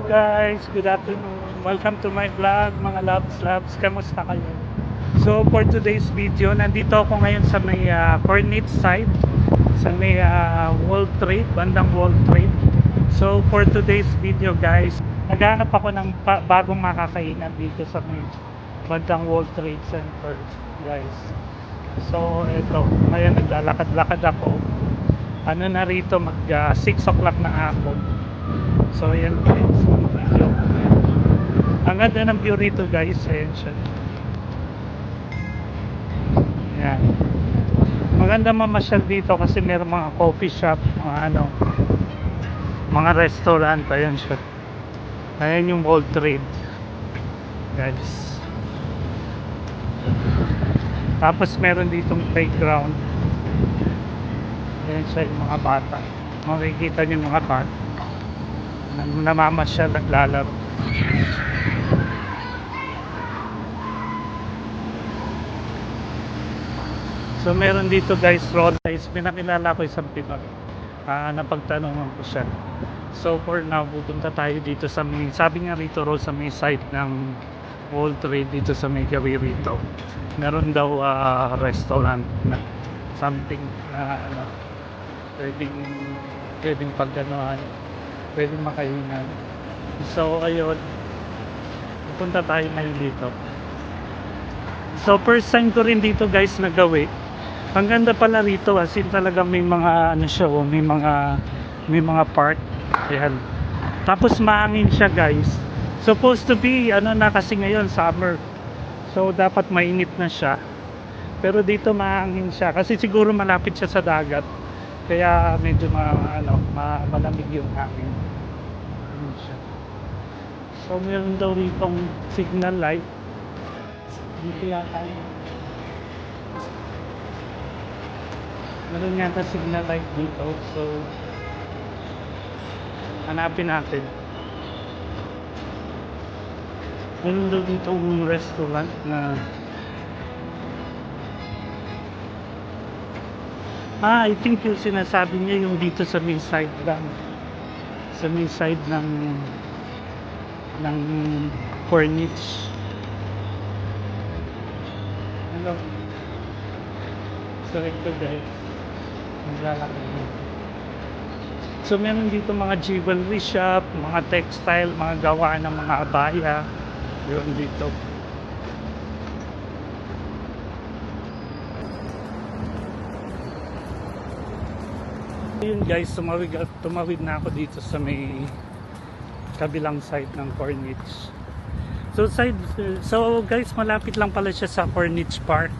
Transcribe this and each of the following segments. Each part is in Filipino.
guys, good afternoon. Welcome to my vlog, mga loves. Kamusta kayo? So for today's video, nandito ako ngayon sa may Cornet side, sa may World Trade, bandang World Trade. So for today's video guys, naghanap ako ng bagong makakainan dito sa may bandang World Trade Center guys. So eto, ngayon naglalakad-lakad ako. Ano na rito, mag 6 o'clock na hapon. So ayan guys, video. Ang ganda ng view rito guys, ayan siya. Ayan. Maganda mamasyal dito kasi meron mga coffee shop, mga restaurant, ayan siya. Ayan yung World Trade guys. Tapos meron ditong playground. Ayan siya yung mga bata. Makikita niyo yung mga bata namamasyal, naglalaro. So meron dito guys, road guys, pinakilala ko isang Pinoy. Napagtanungan ko siya. So for now, pupunta tayo dito sa may, sabi nga rito road sa may site ng World Trade dito sa may gawi rito. Meron daw restaurant na something na pwedeng pagganuhan, pwedeng makainan. So ayun, pupunta tayo ngayon dito. So first time ko rin dito guys nagawi. Ang ganda pala rito, as in talaga may mga may mga park. Ayan. Tapos mahangin siya guys. Supposed to be na kasi ngayon summer. So dapat mainit na siya. Pero dito mahangin siya kasi siguro malapit siya sa dagat. Kaya medyo malamig yung hangin. Ayan siya. So meron daw ritong signal light. Dito yata yun. Meron yata signal light dito. So hanapin natin. Meron daw ditong restaurant na I think yung sinasabi niya yung dito sa may side lang. Sa may side ng Corniche. Hello. So ito guys, maglalakad dito. So meron dito mga jewelry shop, mga textile, mga gawa ng mga abaya. Yun dito. Yun guys, tumawid na ako dito sa may kabilang side ng Corniche. So guys, malapit lang pala siya sa Corniche Park.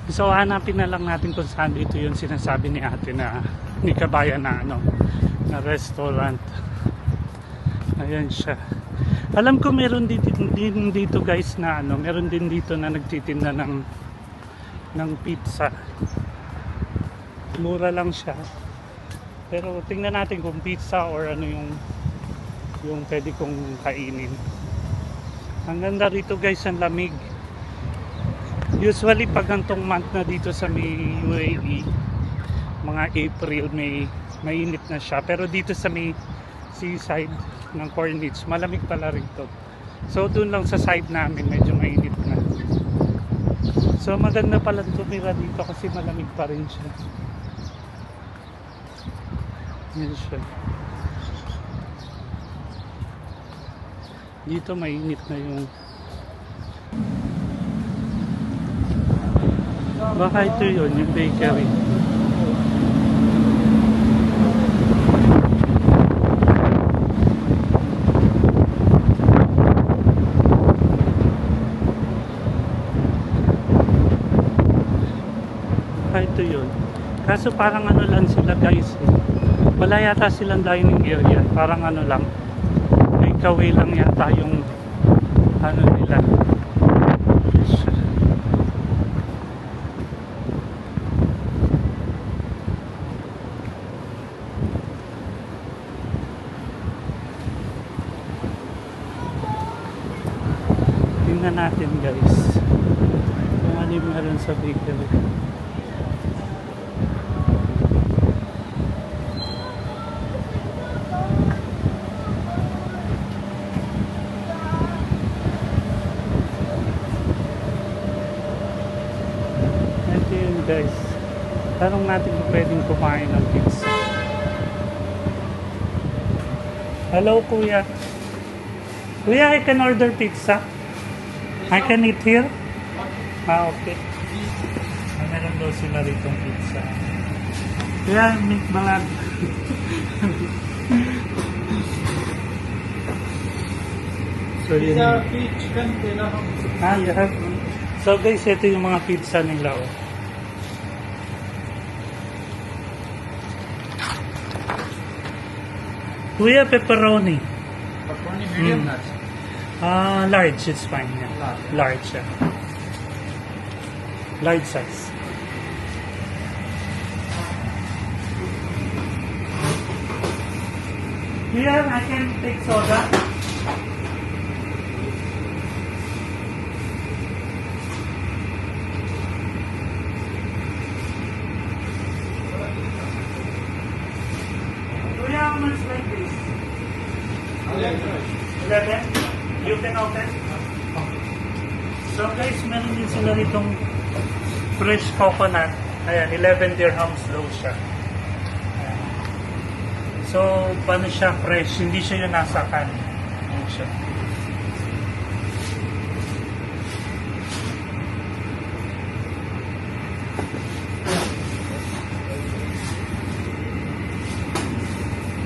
So hanapin na lang natin kung saan dito yung sinasabi ni ate na ni kabayan na na restaurant. Ayan siya. Alam ko meron din dito guys na meron din dito na nagtitinda ng pizza. Mura lang siya. Pero tingnan natin kung pizza or yung pwede kong kainin. Ang ganda rito guys, ang lamig. Usually pag gantong month na dito sa may UAE, mga April, May, mainit na siya. Pero dito sa may seaside ng Corniche, malamig pala rito. So dun lang sa side namin, medyo mainit na. So maganda pala tumira dito kasi malamig pa rin siya. Yan siya. Dito mainit na yung baka ito yun, yung bakery. Baka ito yun. Kaso parang lang sila guys wala yata silang dining area, parang lang may kaway lang yata yung nila. Tingnan natin guys kung ano yung meron sa bakery. Tanong natin kung pwedeng kumain ng pizza. Hello, Kuya. Kuya, I can order pizza. I can eat here? Ah, okay. Meron daw sila rito pizza. Kuya, meat balag. So, yun. Ah, you have. So guys, ito yung mga pizza nila. Oh. Kuya, pepperoni. Pepperoni medium large. Large, it's fine. Yeah. Large, yeah. Large size. Here, I can take soda. Kuya, how much like this? 11? You can open? So guys, meron din sila ritong fresh coconut. Ayan, 11 dirhams daw siya. Ayan. So, paano siya fresh? Hindi siya yung nasa can. Ayan siya.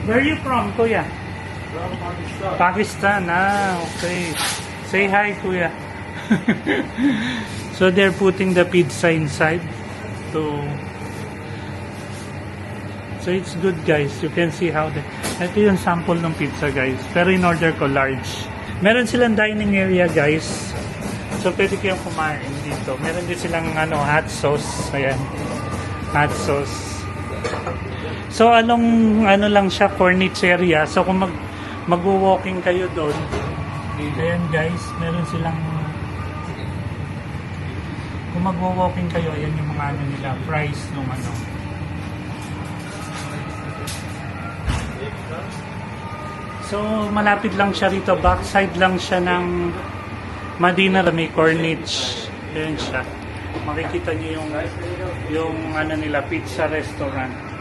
Where are you from, Kuya? From Pakistan. Pakistan, okay. Say hi, Kuya. So they're putting the pizza inside. So it's good, guys. You can see how ito yung sample ng pizza, guys. Pero in order ko large. Meron silang dining area, guys. So pwede kayong kumain dito. Meron din silang hot sauce. Ayan. Hot sauce. So anong lang siya, corniche area. So kung mag-walking kayo doon, ayan guys, meron silang, kung mag-walking kayo, ayan yung mga nila, price nung So malapit lang siya rito, backside lang siya ng Madina, may corniche. Ayan siya. Makikita niyo yung nila, pizza restaurant.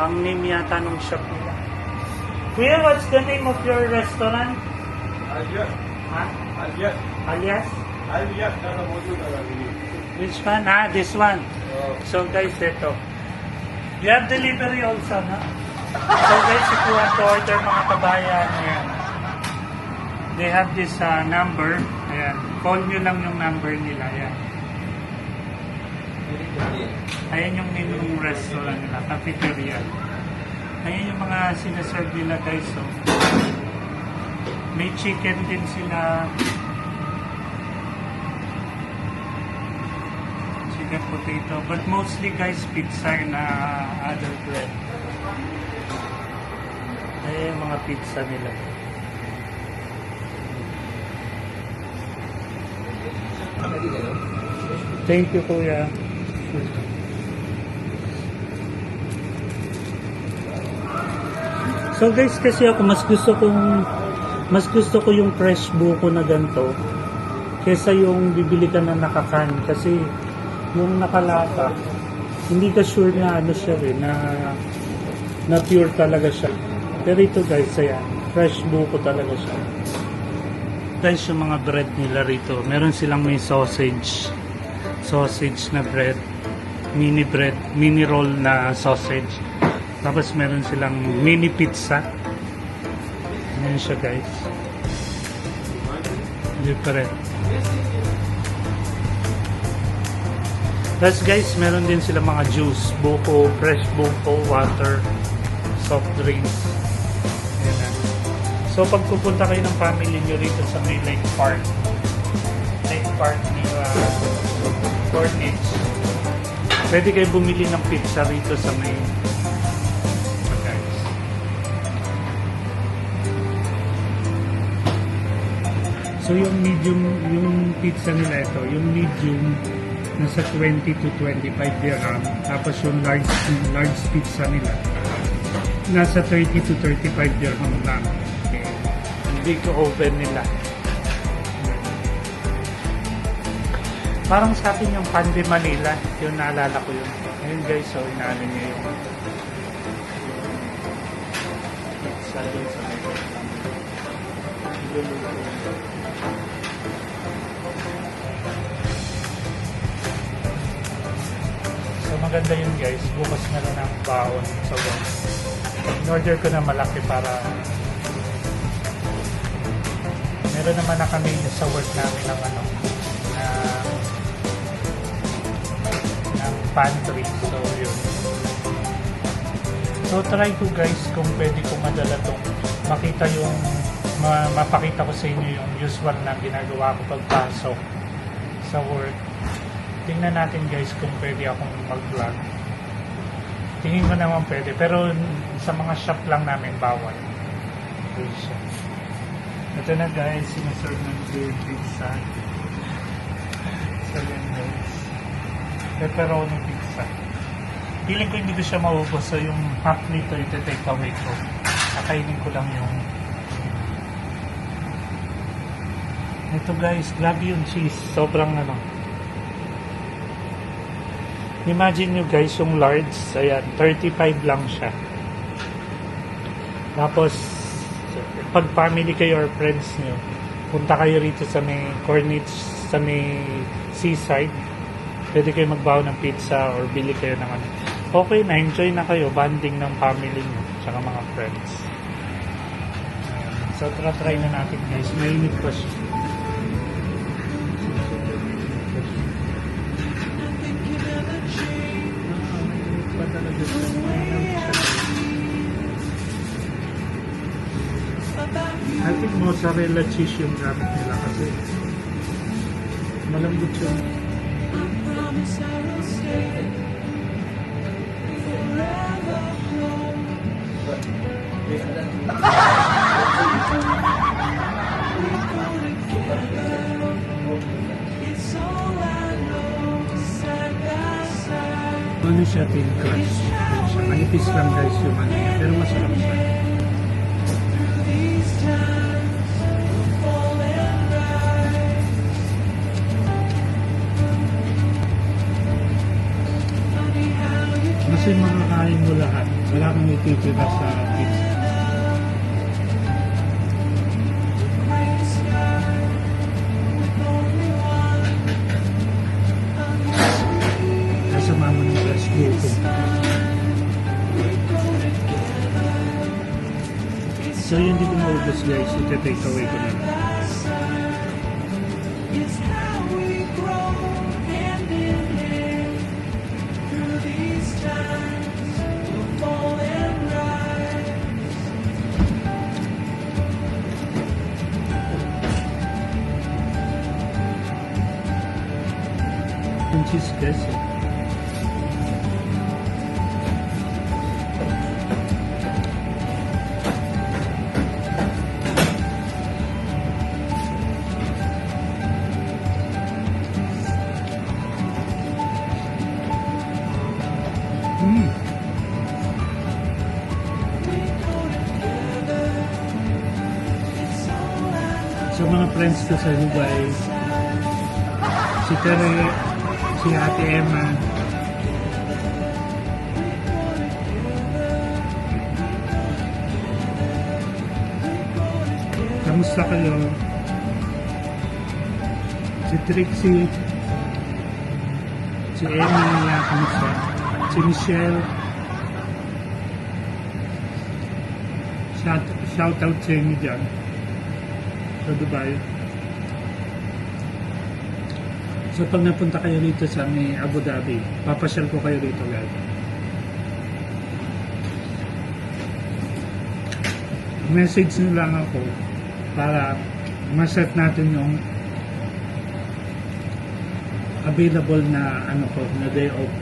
Ang name yata nung shop nila. Kuya, what's the name of your restaurant? Alias. Ha? Alias. Alias? Alias. Nasa mojo na lang. Which one? This one. So guys, ito. You have delivery also, no? So guys, if you want to order mga kabayan, ayan. They have this number. Ayan. Call nyo lang yung number nila. Ayan. Ayan yung menu ng restaurant nila, cafeteria. Ayan yung mga sinaserve nila, guys. So, may chicken din sila. Chicken potato. But mostly, guys, pizza na other bread. Ayan yung mga pizza nila. Thank you, Kuya. So guys, kasi ako mas gusto ko yung fresh buko na ganito kesa yung bibili ka na nakakan, kasi yung nakalata hindi ka sure na siya na pure talaga siya. Pero ito guys, ayan, fresh buko talaga siya. Guys, yung mga bread nila rito, meron silang may sausage na bread, mini roll na sausage. Tapos meron silang mini pizza. Ayan siya guys. Different. Tapos guys, meron din silang mga juice. Buko, fresh buko, water, soft drinks. Ayan na. So pag pupunta kayo ng family nyo rito sa may Lake Park ni Corniche, pwede kayo bumili ng pizza rito sa may So yung medium, yung pizza nila ito, yung medium nasa 20 to 25 dirham. Tapos yung large pizza nila nasa 30 to 35 dirham lang. Okay. Yung big oven nila. Parang sa akin yung Pandi Manila, yung naalala ko yun. Ayun guys, so inaano niya yung sa doon sa may so maganda yun guys, bukas na lang ang baon sa work. In-order ko na malaki para meron naman na kami sa work namin ng ano ng pantry, so yun. So try ko guys kung pwede ko madala tong makita yung mapakita ko sa inyo yung usual na ginagawa ko pagpasok sa work. Tingnan natin guys kung pwede akong mag-vlog. Tingin ko naman pwede, pero sa mga shop lang namin bawal. Ito na guys, sinaserve ng grilled pizza. So yan guys, pepperoni pizza. Feeling ko hindi ko siya maubos, so yung half nito ite-take away ko. Kakainin ko lang yung ito guys, grabe yung cheese, sobrang ano. Imagine nyo guys yung large, ayan, 35 lang siya. Tapos pag family kayo or friends nyo, punta kayo rito sa may Corniche, sa may seaside, pwede kayo magbaon ng pizza or bili kayo ng ano. Okay na, enjoy na kayo, bonding ng family nyo tsaka mga friends. So try na natin guys, mainit pa siya. I think mozzarella cheese yung gamit nila kasi malambot yung ano siya, thin crust. Manipis lang guys yung ano niya, pero masarap siya. Kasi makakain mo lahat. Wala kang ititira sa pizza. Kasama mo ng fresh buko. So yun, hindi ko maubos guys. Ite-take away ko na. Yung cheese guys. So mga friends ko sa Dubai, si Tere, si Ate Emma, kamusta kayo? Si Trixie, si Emma, kamusta? Si Michelle, shout out sa inyo dyan sa Dubai. So pag napunta kayo dito sa may Abu Dhabi, papasyal ko kayo dito guys. Message nyo lang ako para ma-set natin yung available na ano ko, na day off.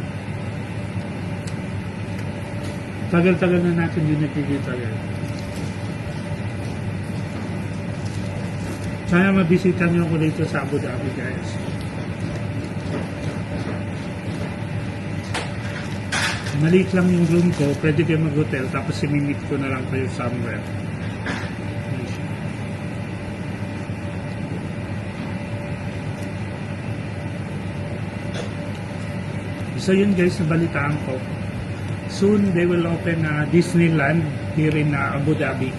Tagal-tagal na natin yung nakikita guys. Sana mabisita nyo ako dito sa Abu Dhabi guys. Maliit lang yung room ko, pwede kayo mag-hotel, tapos simimit ko na lang kayo somewhere. So yun guys, nabalitaan ko. Soon they will open Disneyland here in Abu Dhabi.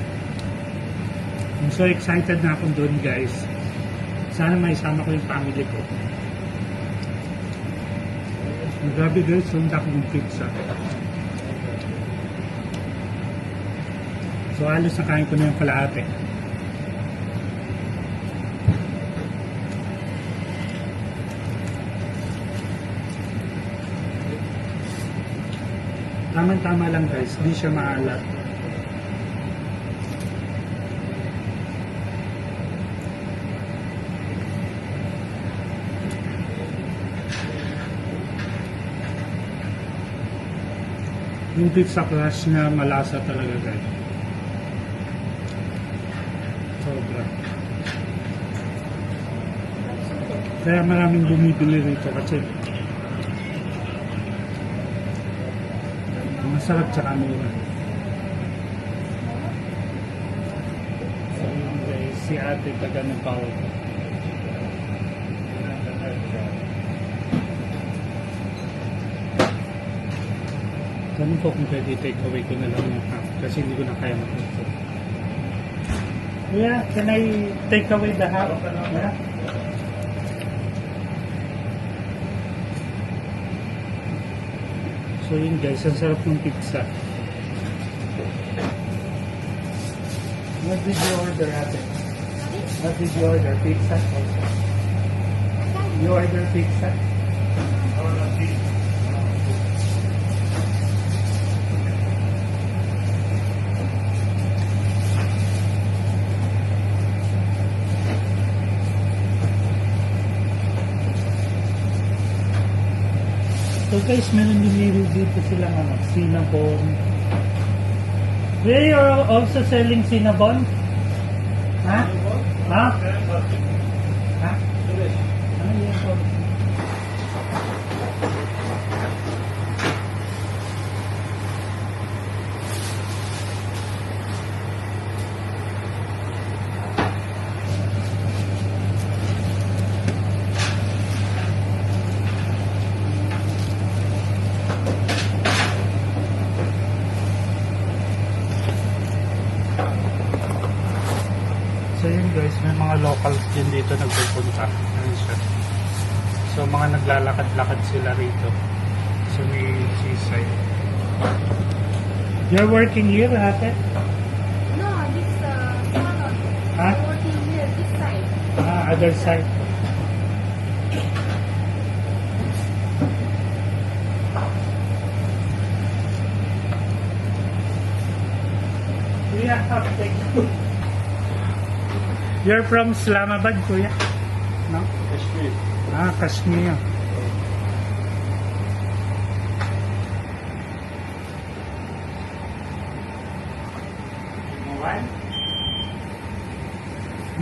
I'm so excited na ako doon guys. Sana maisama ko yung family ko. Grabe guys, sunod ako ng pizza. So halos nakain ko na yung kalahati. Tama-tama lang guys, di siya maalat. Yung pizza crush na malasa talaga guys. Sobra. Kaya maraming bumibili rito kasi masarap tsaka mura. So yun guys, si ate taga ng pao. Tanong ko kung pwede take away ko na lang yung half kasi hindi ko na kaya mag-ito. Yeah, can I take away the half? Yeah. So yun guys, ang sarap ng pizza. What did you order ate? What did you order? Pizza also? You order pizza? So guys, meron din dito silang cinnabon. They are also selling cinnabon? Ha? Ha? Ha? Ano yun po? So yun guys, may mga locals din dito nagpupunta. Ano siya? So mga naglalakad-lakad sila rito. So may seaside. You're working here, ate? No, this salon. Huh? Working here, this side. Other side. Kuya, thank you. You're from Islamabad, kuya? No? Kashmir. Kashmir.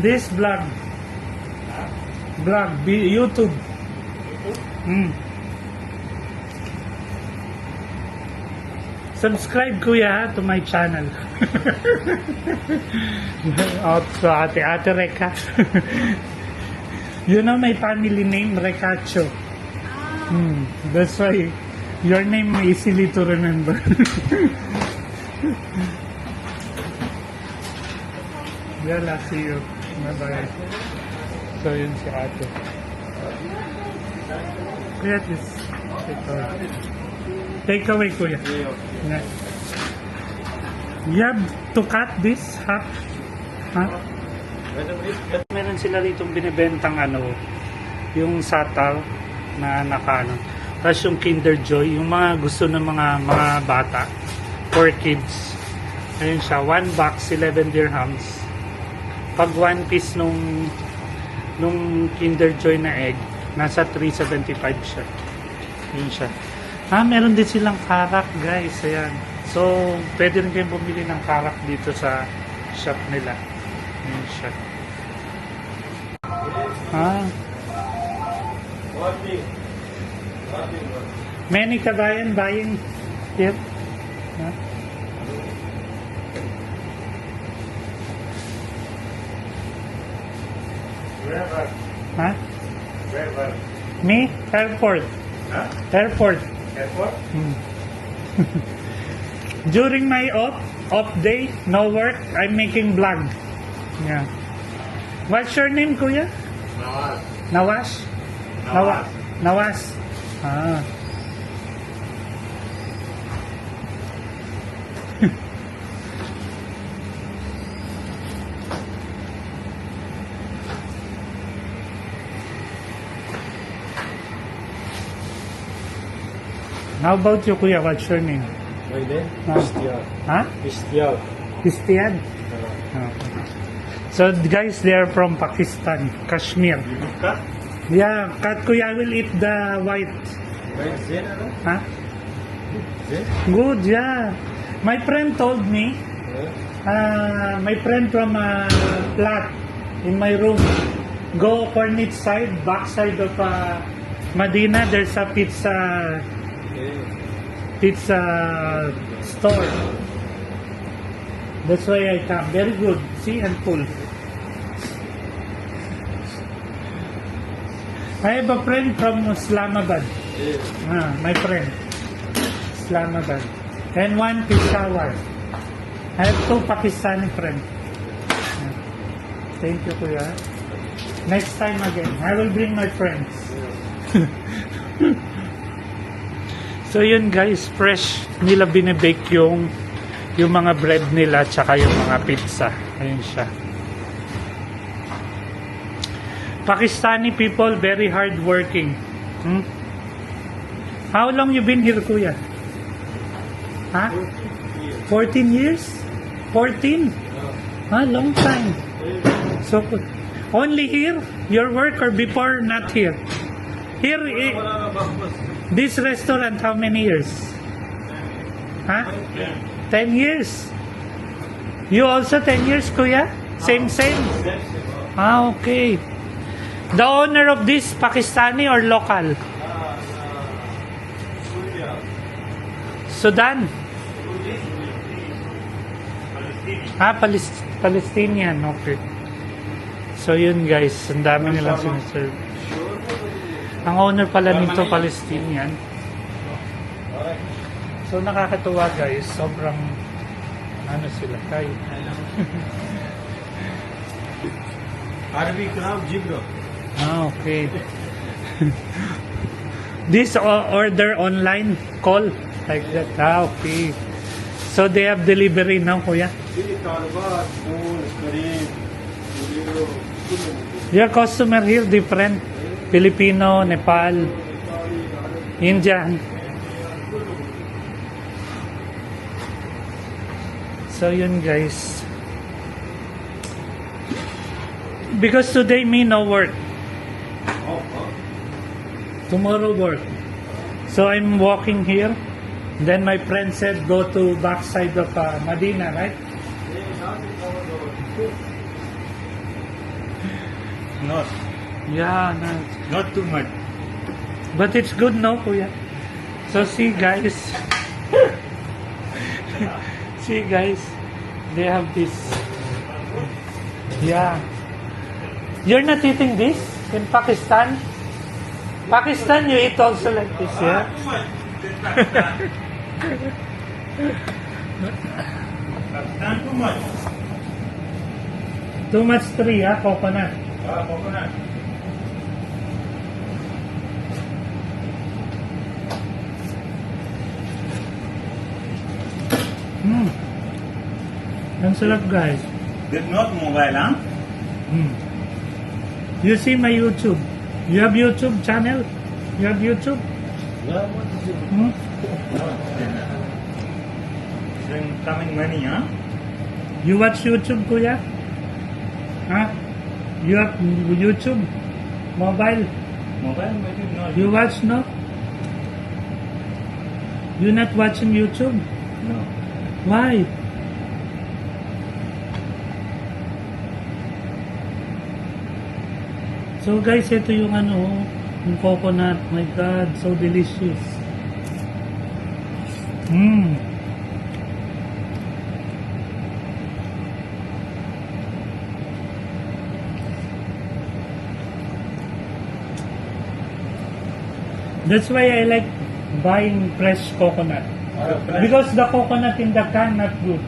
This vlog. YouTube. Subscribe kuya to my channel. So ate Reka. You know my family name, Recacho. That's why your name easily to remember. Yeah, I'll see you. Bye-bye. So yun si ate. Kuya, this. Take away, kuya. Yeah. You have to cut this half. Huh? Meron sila rito binibentang yung satal na nakano. Tapos yung Kinder Joy, yung mga gusto ng mga bata for kids. Ayun siya, 1 box 11 dirhams. Pag 1 piece nung Kinder Joy na egg, nasa 375 siya. Yun siya. Meron din silang karak, guys. Ayan. So, pwede rin kayong bumili ng karak dito sa shop nila. Ayan siya. Many Kabayan buying here. Wherever. Huh? Wherever. Me? Airport. Huh? Airport. Airport? Hmm. During my off day, no work, I'm making vlog. Yeah. What's your name, Kuya? Nawaz. Nawas? Nawaz. Nawas. Ah. How about you, Kuya? What's your name? My name? Ah. Christian. Huh? Christian. Christian? Ah. So, guys, they are from Pakistan, Kashmir. Cut? Yeah, cut, Kuya, I will eat the white. Where's Zen? Huh? Zen? Good, yeah. My friend told me, my friend from flat in my room, go Cornit side, back side of Medina, there's a pizza store. That's why I come. Very good. See, and full. I have a friend from Islamabad. My friend. Islamabad. And one Peshawar. I have two Pakistani friends. Thank you, Kuya. Next time again, I will bring my friends. So yun guys, fresh nila binibake yung mga bread nila tsaka yung mga pizza. Ayun siya. Pakistani people, very hard working. How long you been here, Kuya? Huh? 14 years? 14? Long time. So, only here? Your work or before not here? Here, this restaurant, how many years? Huh? 10 years. You also 10 years, Kuya? Same. Okay. The owner of this, Pakistani or local? Sudan? Palestinian. Okay. So yun guys, ang dami nilang siniserve. Ang owner pala nito, Palestinian. So nakakatuwa guys, sobrang sila kayo. Arabic now, Jibro. Okay. This order online call like that. Okay. So they have delivery now, Kuya? Your customer here different? Filipino, Nepal, Indian. So yun guys. Because today me no work. Tomorrow work. So I'm walking here. Then my friend said go to backside of Medina, right? Not. Yeah, nice. Not too much. But it's good, no, Kuya? So see guys. See guys. They have this. Yeah. You're not eating this in Pakistan? Pakistan, you eat also like this, yeah? Not too much. Too much tree, coconut. Coconut. Ang sarap guys. This not mobile, huh? You see my YouTube. You have YouTube channel? You have YouTube? Yeah, what is it? Coming money, huh? You watch YouTube, Kuya? Huh? You have YouTube? Mobile? Mobile, maybe not. You watch, no? You not watching YouTube? No. Why? So guys, ito yung yung coconut. My God, so delicious. That's why I like buying fresh coconut. Because the coconut in the can not good.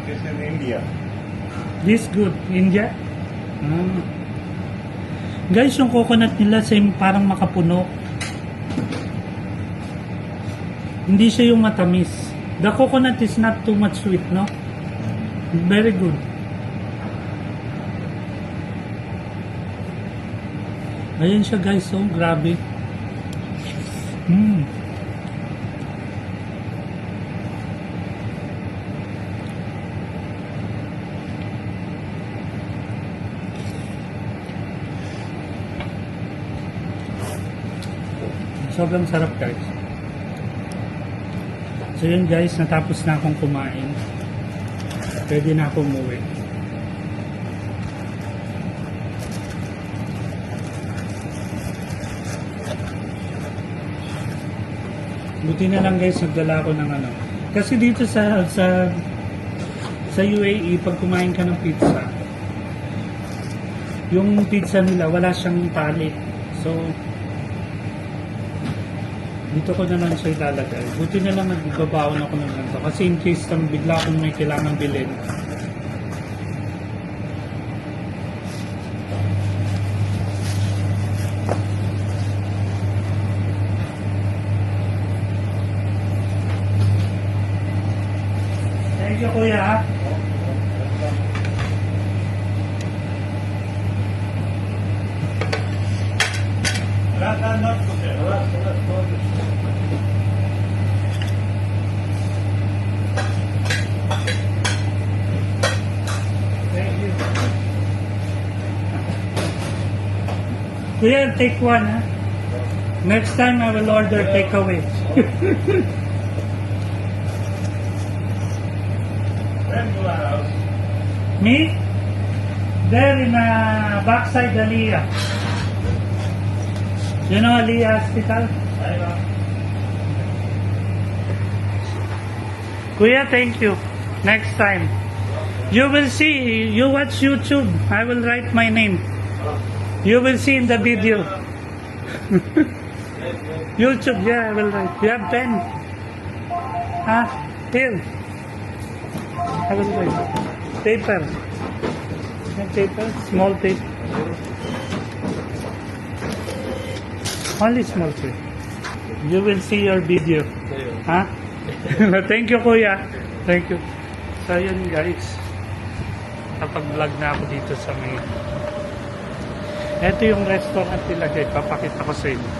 This is India. This good. India? Ah. Guys, yung coconut nila same parang makapuno. Hindi siya yung matamis. The coconut is not too much sweet, no? Very good. Ayan siya guys, oh, grabe. Sobrang sarap guys. So yun guys, natapos na akong kumain. Pwede na akong umuwi. Buti na lang guys, nagdala ako ng ano. Kasi dito sa UAE, pag kumain ka ng pizza, yung pizza nila, wala siyang tali. So, dito ko na lang siya ilalagay. Buti na lang nagbabaon ako ng ganito. Kasi in case bigla akong may kailangan bilhin. Thank you, Kuya. Not okay. Thank you. Kuya, take one, ha? Next time I will order takeaway. When you are out? Me? There in backside Aliyah. You know Aliyah Hospital? I know. Kuya, thank you. Next time. You will see, you watch YouTube. I will write my name. You will see in the video. YouTube, yeah, I will write. You have pen? Huh? Here. I will write. Paper. Have paper? Small paper. Only small paper. You will see your video. Huh? Thank you, Kuya. Thank you. So, yun guys. Kapag-vlog na ako dito sa may... Ito yung restaurant nila guys. Papakita ko sa inyo.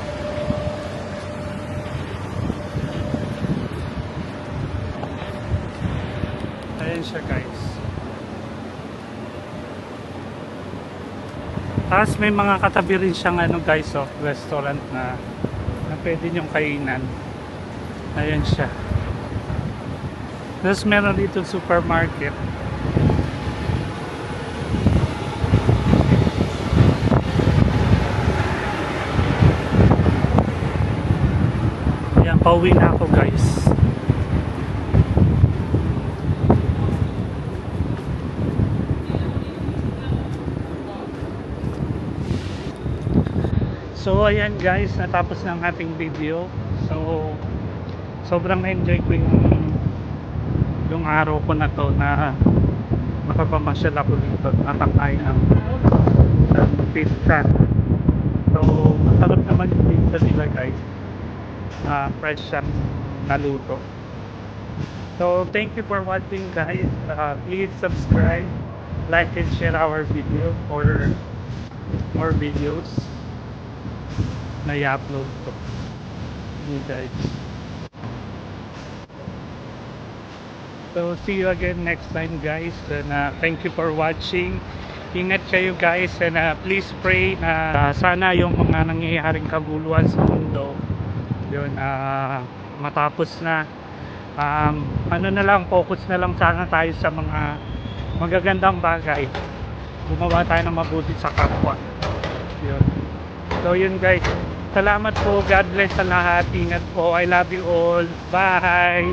Ayan siya guys. Tapos may mga katabi rin siyang ano guys, oh, restaurant na pwede nyong kainan. Ayan siya. Tapos meron dito supermarket. Ayan, pauwi na ako guys. So ayan guys, natapos na ang ating video. So sobrang na-enjoy ko yung araw ko na to na makapamasyal ako dito at kakain ng pizza. So masarap naman yung pizza nila guys. Fresh siyang naluto. So thank you for watching guys. Please subscribe, like and share our video for more videos na i-upload ko. You guys. So see you again next time guys, and thank you for watching. Ingat kayo guys, and please pray na sana yung mga nangyayaring kaguluhan sa mundo yun matapos na. Ano na lang, focus na lang sana tayo sa mga magagandang bagay. Gumawa tayo ng mabuti sa kapwa. Yun. So yun guys, salamat po, God bless sa lahat, ingat po, I love you all, bye.